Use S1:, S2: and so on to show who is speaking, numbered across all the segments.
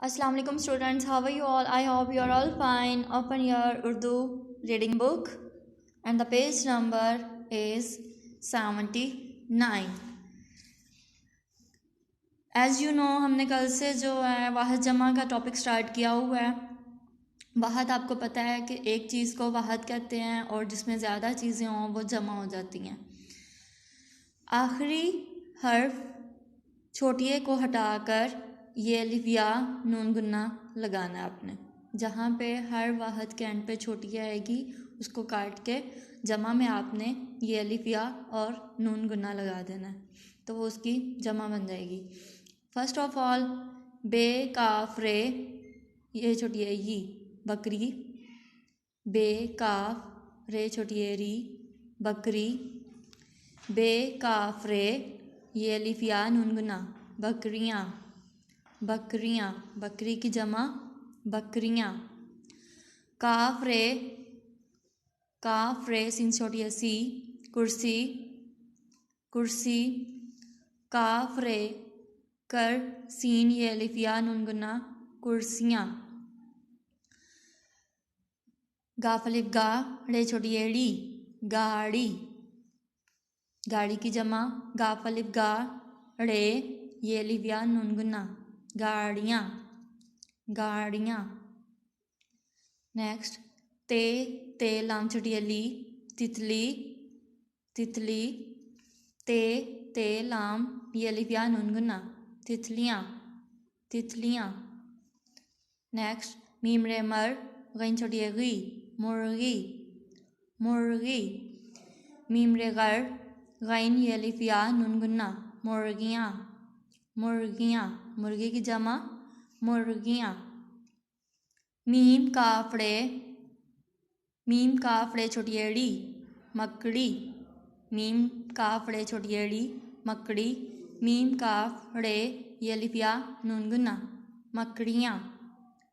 S1: Assalamu alaikum students, how are you all? I hope you are all fine. Open your Urdu reading book and the page number is 79. As you know, हमने कल से जो है वाहद जमा का topic start किया हुआ है। वाहद आपको पता है कि एक चीज़ को वाहद कहते हैं और जिसमें ज़्यादा चीज़ें हों वो जमा हो जाती हैं। आखिरी हर्फ छोटिए को हटाकर ये अलिफ या नून गुन्ना लगाना है आपने। जहाँ पे हर वाहद के एंड पे छोटी आएगी उसको काट के जमा में आपने ये अलिफ या और नून गुन्ना लगा देना है, तो वो उसकी जमा बन जाएगी। फर्स्ट ऑफ ऑल बे काफ रे, ये छोटी है ई बकरी, बे काफ रे छोटी है री बकरी, बे काफ रे ये अलिफ या नून गुन्ना बकरियाँ, बकरियाँ बकरी की जमा बकरियाँ। काफ रे सीन छोटी है सी कुर्सी कुर्सी, काफ रे कर सीन ये अलिफ या नून गुन्ना कुर्सियाँ। गाफ अलिफ गा रे छोटी है डी गाड़ी, गाड़ी की जमा गाफ अलिफ गा रे ये अलिफ या नून गुन्ना गाड़ियाँ गाड़ियाँ। नेक्स्ट ते लाम छोटी अली तितली तितली, ते लाम ये अलिफ या नून गुन्ना तितलियाँ तितलियाँ। नेक्स्ट मीम रे मर गैन छोटी है गी मुर्गी मुर्गी, मीम रे गर गैन ये अलिफ या नून गुन्ना मुर्गियाँ मुर्गियाँ, मुर्गी की जमा मुर्गियाँ। मीम काफड़े छोटी एड़ी मकड़ी, मीम काफड़े छोटी एड़ी मकड़ी, मीम काफड़े ये अलिफ या नून गुन्ना मकड़ियाँ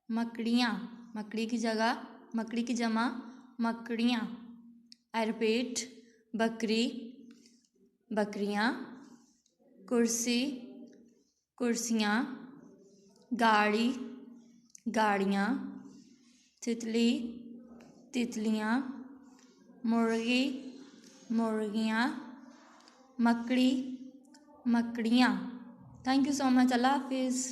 S1: मकड़ियाँ, मकड़ी की जगह मकड़ी की जमा मकड़ियाँ। आई रिपीट बकरी बकरियाँ, कुर्सी कुर्सियाँ, गाड़ी गाड़ियाँ, तितली तितलियाँ, मुर्गी मुर्गियाँ, मकड़ी मकड़ियाँ। Thank you so much. अल्लाह हाफिज़।